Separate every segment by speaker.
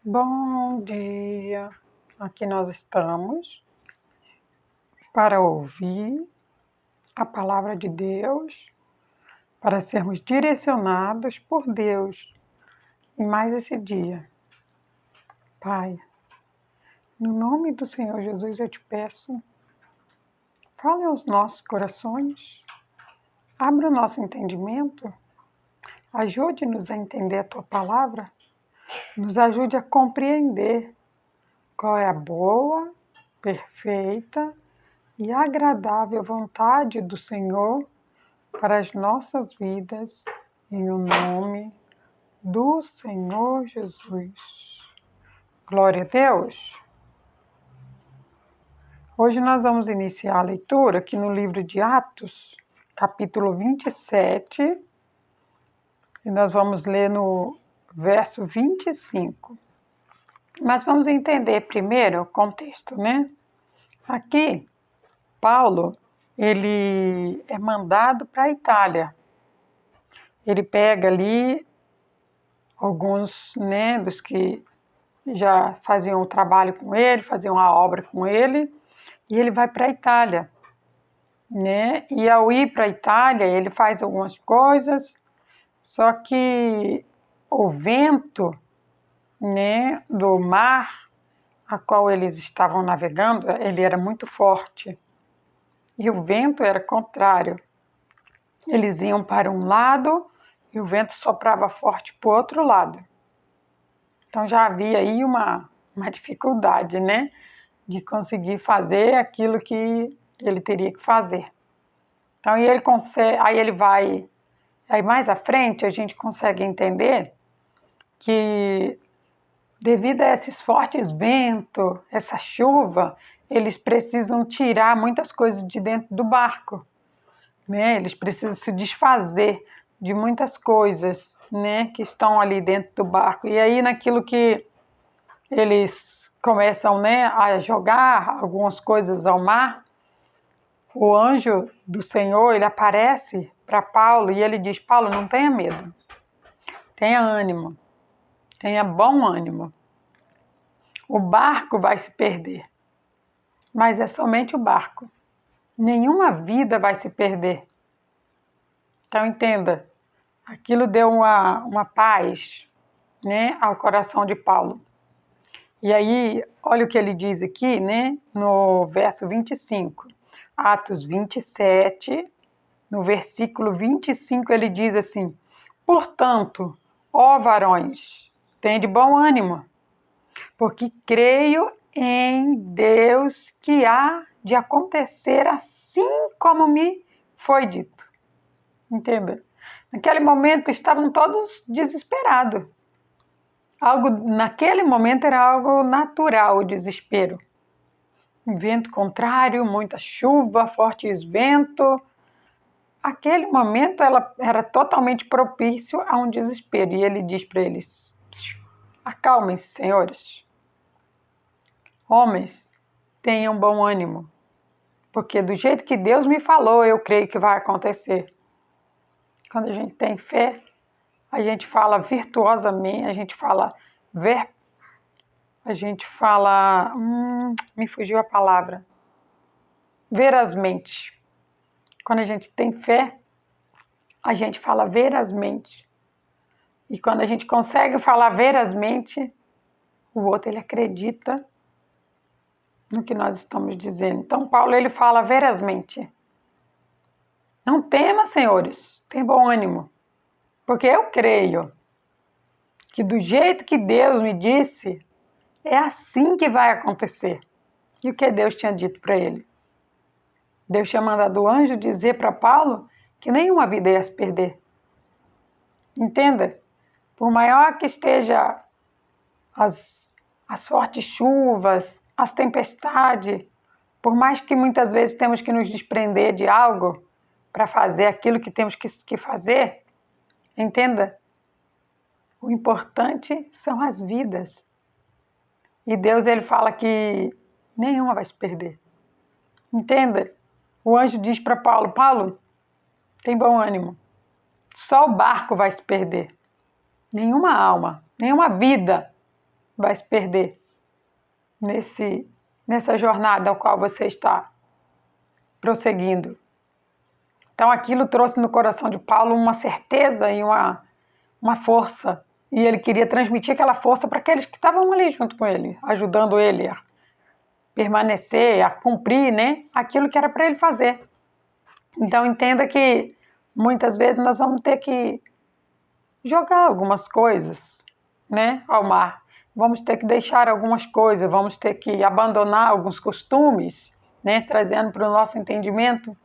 Speaker 1: Bom dia! Aqui nós estamos para ouvir a palavra de Deus, para sermos direcionados por Deus em mais esse dia. Pai, no nome do Senhor Jesus eu te peço, fale aos nossos corações, abra o nosso entendimento, ajude-nos a entender a tua palavra, nos ajude a compreender qual é a boa, perfeita e agradável vontade do Senhor para as nossas vidas, em o nome do Senhor Jesus. Glória a Deus! Hoje nós vamos iniciar a leitura aqui no livro de Atos, capítulo 27, e nós vamos ler no verso 25. Mas vamos entender primeiro o contexto, né? Aqui, Paulo, ele é mandado para a Itália. Ele pega ali alguns, né, dos que já faziam o trabalho com ele, faziam a obra com ele, e ele vai para a Itália, né? E ao ir para a Itália, ele faz algumas coisas, só que o vento, né, do mar a qual eles estavam navegando, ele era muito forte. E o vento era contrário. Eles iam para um lado e o vento soprava forte para o outro lado. Então já havia aí uma dificuldade, né, de conseguir fazer aquilo que ele teria que fazer. Então ele consegue, aí mais à frente a gente consegue entender que devido a esses fortes ventos, essa chuva, eles precisam tirar muitas coisas de dentro do barco, né? Eles precisam se desfazer de muitas coisas, né, que estão ali dentro do barco. E aí naquilo que eles começam, né, a jogar algumas coisas ao mar, o anjo do Senhor, ele aparece para Paulo e ele diz: Paulo, não tenha medo, tenha ânimo, tenha bom ânimo. O barco vai se perder, mas é somente o barco. Nenhuma vida vai se perder. Então entenda, aquilo deu uma paz, né, ao coração de Paulo. E aí, olha o que ele diz aqui, né, no verso 25. Atos 27, no versículo 25, ele diz assim: portanto, ó varões, tende bom ânimo, porque creio em Deus que há de acontecer assim como me foi dito. Entenda? Naquele momento estavam todos desesperados. Naquele momento era algo natural o desespero. Vento contrário, muita chuva, fortes ventos. Aquele momento era totalmente propício a um desespero. E ele diz para eles: acalmem-se, senhores. Homens, tenham bom ânimo, porque do jeito que Deus me falou, eu creio que vai acontecer. Quando a gente tem fé, a gente fala virtuosamente, me fugiu a palavra, verazmente. Quando a gente tem fé, a gente fala verazmente. E quando a gente consegue falar verazmente, o outro ele acredita no que nós estamos dizendo. Então Paulo ele fala verazmente. Não tema, senhores, tenham bom ânimo, porque eu creio que do jeito que Deus me disse, é assim que vai acontecer. E o que Deus tinha dito para ele? Deus tinha mandado o anjo dizer para Paulo que nenhuma vida ia se perder. Entenda? Por maior que esteja as fortes chuvas, as tempestades, por mais que muitas vezes temos que nos desprender de algo para fazer aquilo que temos que fazer, entenda? O importante são as vidas. E Deus ele fala que nenhuma vai se perder. Entenda? O anjo diz para Paulo: Paulo, tem bom ânimo. Só o barco vai se perder. Nenhuma alma, nenhuma vida vai se perder nessa jornada ao qual você está prosseguindo. Então aquilo trouxe no coração de Paulo uma certeza e uma força, e ele queria transmitir aquela força para aqueles que estavam ali junto com ele, ajudando ele a permanecer, a cumprir, né, aquilo que era para ele fazer. Então entenda que muitas vezes nós vamos ter que jogar algumas coisas, né, ao mar. Vamos ter que deixar algumas coisas, vamos ter que abandonar alguns costumes, né, trazendo para o nosso entendimento.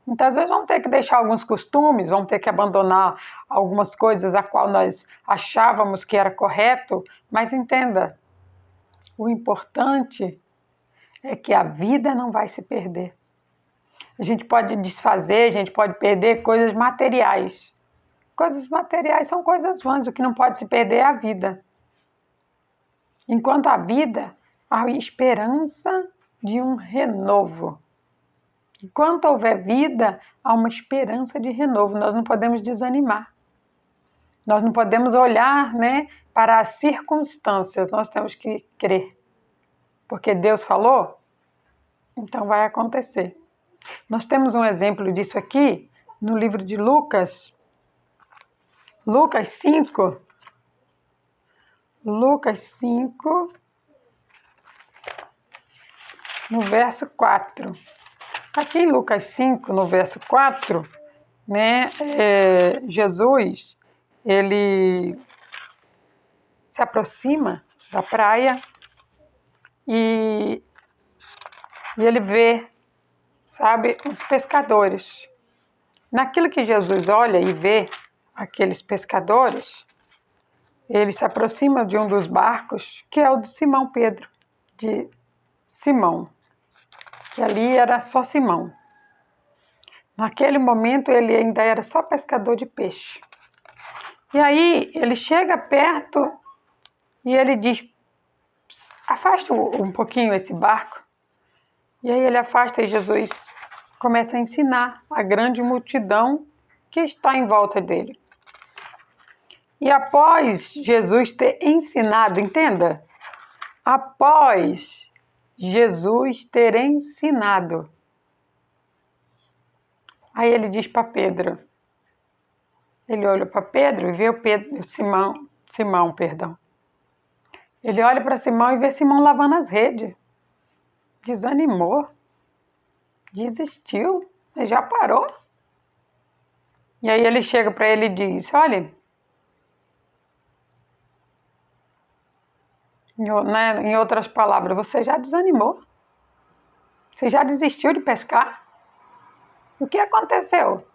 Speaker 1: Muitas vezes vamos ter que deixar alguns costumes, vamos ter que abandonar algumas coisas a qual nós achávamos que era correto, mas entenda, o importante é que a vida não vai se perder. A gente pode desfazer, a gente pode perder coisas materiais. Coisas materiais são coisas vãs, o que não pode se perder é a vida. Enquanto a vida, há esperança de um renovo. Enquanto houver vida, há uma esperança de renovo. Nós não podemos desanimar. Nós não podemos olhar, né, para as circunstâncias. Nós temos que crer. Porque Deus falou, então vai acontecer. Nós temos um exemplo disso aqui no livro de Lucas. Lucas 5. Lucas 5, no verso 4. Aqui em Lucas 5, no verso 4, né, Jesus, ele se aproxima da praia e ele vê, sabe, os pescadores. Naquilo que Jesus olha e vê aqueles pescadores, ele se aproxima de um dos barcos, que é o de Simão Pedro, de Simão, que ali era só Simão. Naquele momento ele ainda era só pescador de peixe. E aí ele chega perto e ele diz, afasta um pouquinho esse barco. E aí ele afasta e Jesus começa a ensinar a grande multidão que está em volta dele. E após Jesus ter ensinado, entenda, após Jesus ter ensinado, aí ele diz para Pedro, ele olha para Pedro e vê Simão, perdão. Ele olha para Simão e vê Simão lavando as redes. Desanimou, desistiu, já parou. E aí ele chega para ele e diz, olha, em outras palavras, você já desanimou? Você já desistiu de pescar? O que aconteceu?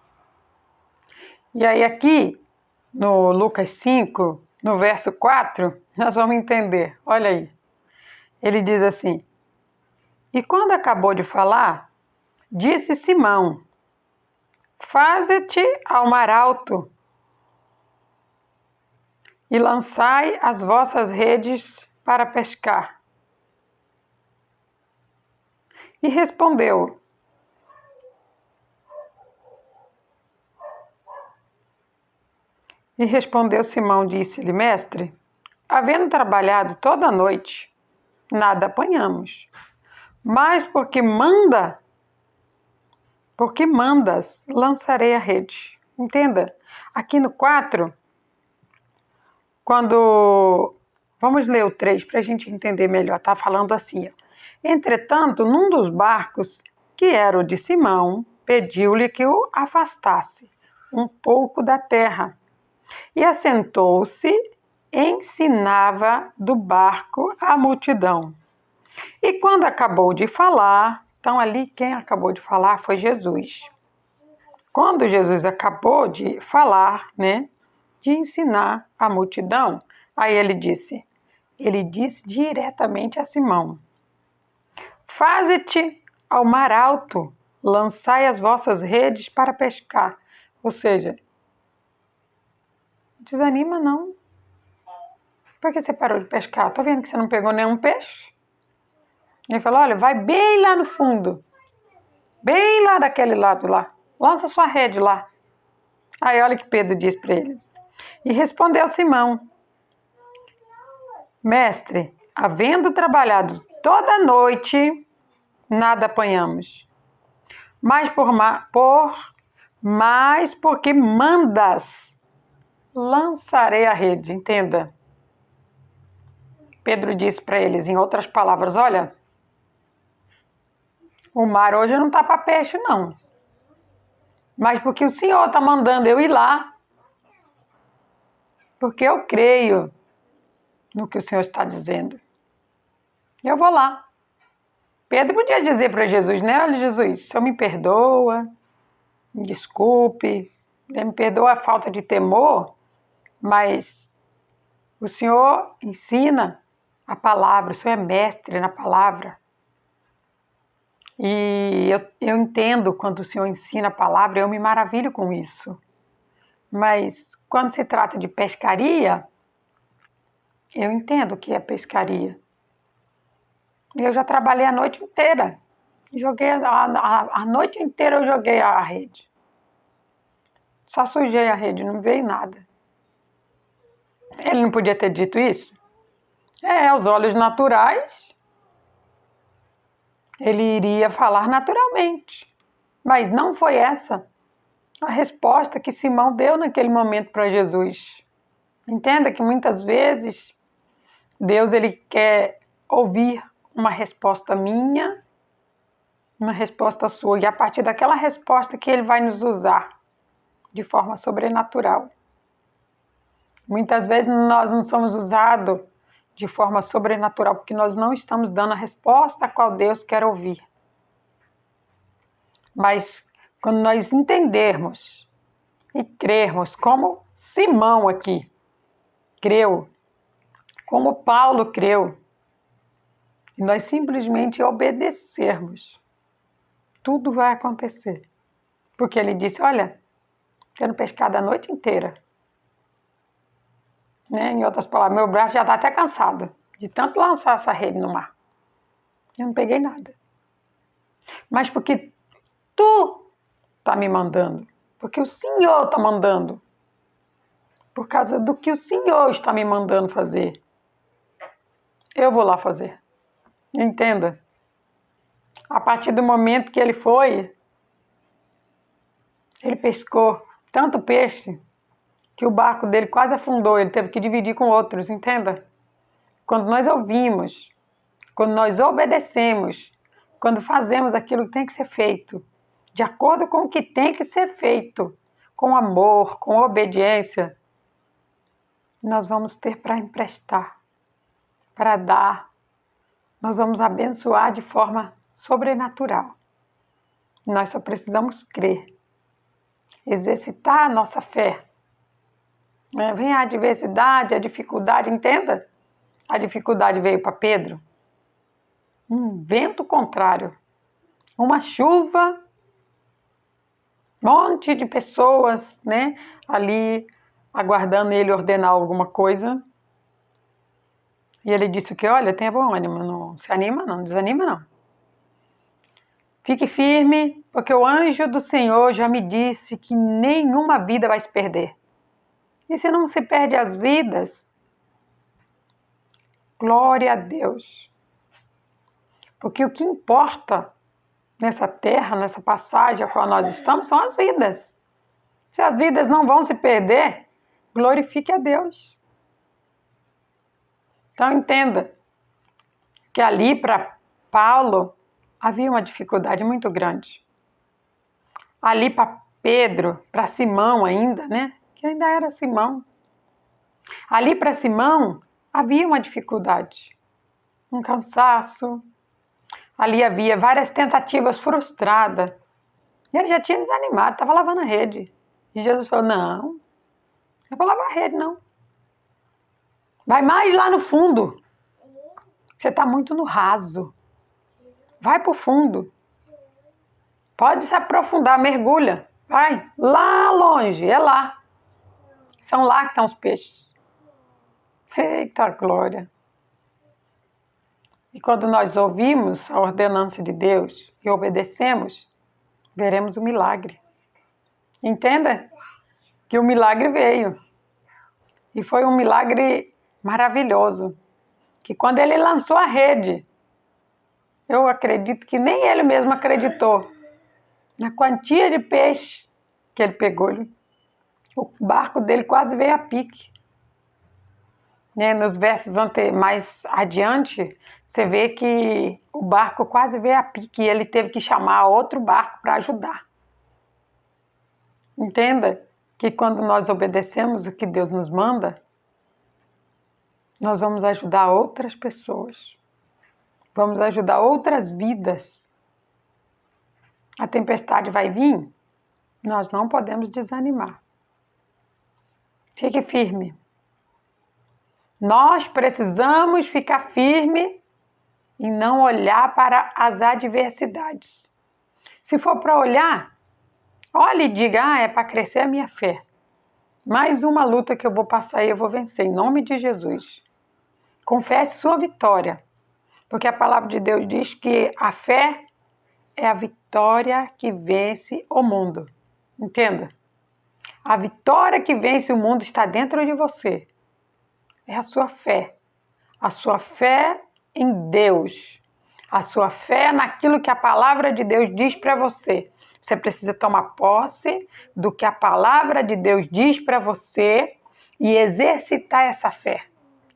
Speaker 1: E aí aqui, no Lucas 5, no verso 4, nós vamos entender. Olha aí. Ele diz assim, e quando acabou de falar, disse Simão, faze-te ao mar alto e lançai as vossas redes para pescar. E respondeu Simão, disse-lhe, mestre, havendo trabalhado toda a noite, nada apanhamos, mas porque mandas, lançarei a rede. Entenda, aqui no 4, vamos ler o 3 para a gente entender melhor, está falando assim, ó. Entretanto, num dos barcos, que era o de Simão, pediu-lhe que o afastasse um pouco da terra. E assentou-se, ensinava do barco a multidão. E quando acabou de falar, então ali quem acabou de falar foi Jesus. Quando Jesus acabou de falar, né, de ensinar a multidão, aí ele disse diretamente a Simão, faze-te ao mar alto, lançai as vossas redes para pescar. Ou seja, desanima não. Por que você parou de pescar? Estou vendo que você não pegou nenhum peixe. Ele falou, olha, vai bem lá no fundo, bem lá daquele lado lá, lança sua rede lá. Aí olha o que Pedro diz para ele. E respondeu Simão, Mestre, havendo trabalhado toda a noite, nada apanhamos. Mas porque mandas, lançarei a rede. Entenda. Pedro disse para eles, em outras palavras, olha, o mar hoje não está para peixe, não. Mas porque o Senhor está mandando eu ir lá, porque eu creio no que o Senhor está dizendo. Eu vou lá. Pedro podia dizer para Jesus, né? Olha, Jesus, o Senhor me perdoa, me desculpe, me perdoa a falta de temor, mas o Senhor ensina a palavra, o Senhor é mestre na palavra. E eu entendo quando o Senhor ensina a palavra, eu me maravilho com isso. Mas quando se trata de pescaria, eu entendo o que é pescaria. Eu já trabalhei a noite inteira. A noite inteira eu joguei a rede. Só sujei a rede, não veio nada. Ele não podia ter dito isso? Aos olhos naturais, ele iria falar naturalmente. Mas não foi essa a resposta que Simão deu naquele momento para Jesus. Entenda que muitas vezes Deus ele quer ouvir uma resposta minha, uma resposta sua, e a partir daquela resposta que ele vai nos usar de forma sobrenatural. Muitas vezes nós não somos usados de forma sobrenatural porque nós não estamos dando a resposta a qual Deus quer ouvir. Mas quando nós entendermos e crermos como Simão aqui creu, como Paulo creu, e nós simplesmente obedecermos, tudo vai acontecer. Porque ele disse, olha, tendo pescado a noite inteira. Né? Em outras palavras, meu braço já está até cansado de tanto lançar essa rede no mar. Eu não peguei nada. Mas porque tu está me mandando, porque o Senhor está mandando, por causa do que o Senhor está me mandando fazer, eu vou lá fazer. Entenda. A partir do momento que ele foi, ele pescou tanto peixe que o barco dele quase afundou, ele teve que dividir com outros, entenda? Quando nós ouvimos, quando nós obedecemos, quando fazemos aquilo que tem que ser feito, de acordo com o que tem que ser feito, com amor, com obediência, nós vamos ter para emprestar, para dar, nós vamos abençoar de forma sobrenatural. Nós só precisamos crer, exercitar a nossa fé. Vem a adversidade, a dificuldade, entenda? A dificuldade veio para Pedro. Um vento contrário, uma chuva, um monte de pessoas, né, ali aguardando ele ordenar alguma coisa. E ele disse que, olha, tenha bom ânimo, não se anima não, desanima não. Fique firme, porque o anjo do Senhor já me disse que nenhuma vida vai se perder. E se não se perde as vidas, glória a Deus. Porque o que importa nessa terra, nessa passagem a qual nós estamos, são as vidas. Se as vidas não vão se perder, glorifique a Deus. Então entenda que ali para Paulo havia uma dificuldade muito grande. Ali para Pedro, para Simão ainda, né? Que ainda era Simão. Ali para Simão havia uma dificuldade, um cansaço. Ali havia várias tentativas frustradas. E ele já tinha desanimado, estava lavando a rede. E Jesus falou, não, não é para lavar a rede, não. Vai mais lá no fundo. Você está muito no raso. Vai para o fundo. Pode se aprofundar, mergulha. Vai lá longe, é lá. São lá que estão os peixes. Eita glória! E quando nós ouvimos a ordenança de Deus e obedecemos, veremos o milagre. Entenda que o milagre veio. E foi um milagre maravilhoso. que quando ele lançou a rede, eu acredito que nem ele mesmo acreditou na quantia de peixe que ele pegou. O barco dele quase veio a pique. Né? Nos versos mais adiante, você vê que o barco quase veio a pique e ele teve que chamar outro barco para ajudar. Entenda que quando nós obedecemos o que Deus nos manda, nós vamos ajudar outras pessoas. Vamos ajudar outras vidas. A tempestade vai vir, nós não podemos desanimar. Fique firme. Nós precisamos ficar firme e não olhar para as adversidades. Se for para olhar, olhe e diga, é para crescer a minha fé. Mais uma luta que eu vou passar e eu vou vencer, em nome de Jesus. Confesse sua vitória, porque a palavra de Deus diz que a fé é a vitória que vence o mundo. Entenda? A vitória que vence o mundo está dentro de você. É a sua fé. A sua fé em Deus. A sua fé naquilo que a palavra de Deus diz para você. Você precisa tomar posse do que a palavra de Deus diz para você e exercitar essa fé.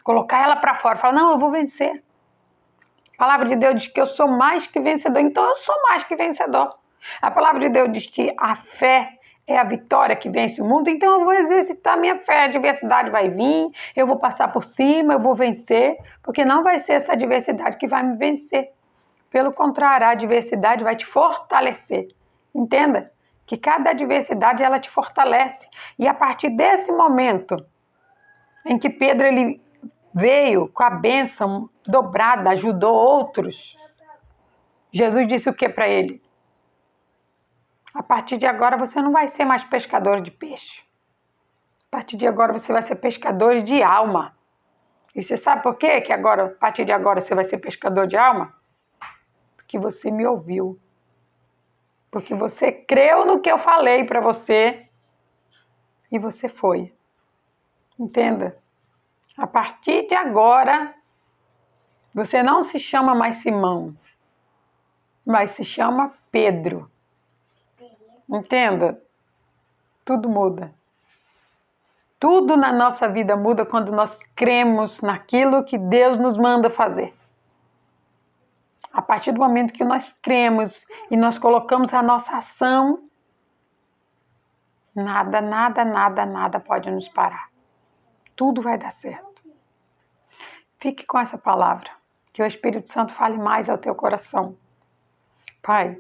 Speaker 1: Colocar ela para fora. Falar, não, eu vou vencer. A palavra de Deus diz que eu sou mais que vencedor. Então eu sou mais que vencedor. A palavra de Deus diz que a fé é a vitória que vence o mundo. Então eu vou exercitar minha fé. A adversidade vai vir, eu vou passar por cima, eu vou vencer. Porque não vai ser essa adversidade que vai me vencer. Pelo contrário, a adversidade vai te fortalecer. Entenda que cada adversidade ela te fortalece. E a partir desse momento em que Pedro ele veio com a bênção dobrada, ajudou outros, Jesus disse o que para ele? A partir de agora você não vai ser mais pescador de peixe. A partir de agora você vai ser pescador de alma. E você sabe por quê que agora, a partir de agora você vai ser pescador de alma? Porque você me ouviu. Porque você creu no que eu falei para você e você foi. Entenda? A partir de agora, você não se chama mais Simão, mas se chama Pedro. Entenda? Tudo muda. Tudo na nossa vida muda quando nós cremos naquilo que Deus nos manda fazer. A partir do momento que nós cremos e nós colocamos a nossa ação, nada pode nos parar. Tudo vai dar certo. Fique com essa palavra, que o Espírito Santo fale mais ao teu coração. Pai,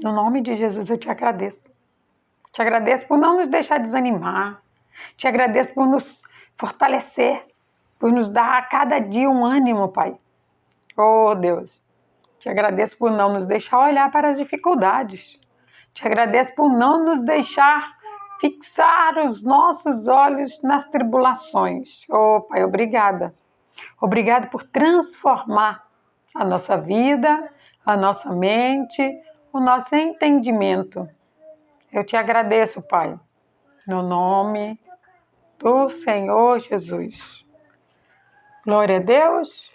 Speaker 1: no nome de Jesus eu te agradeço. Te agradeço por não nos deixar desanimar. Te agradeço por nos fortalecer, por nos dar a cada dia um ânimo, Pai. Oh, Deus, te agradeço por não nos deixar olhar para as dificuldades. Te agradeço por não nos deixar fixar os nossos olhos nas tribulações. Oh, Pai, obrigada. Obrigado por transformar a nossa vida, a nossa mente, o nosso entendimento. Eu te agradeço, Pai, no nome do Senhor Jesus. Glória a Deus.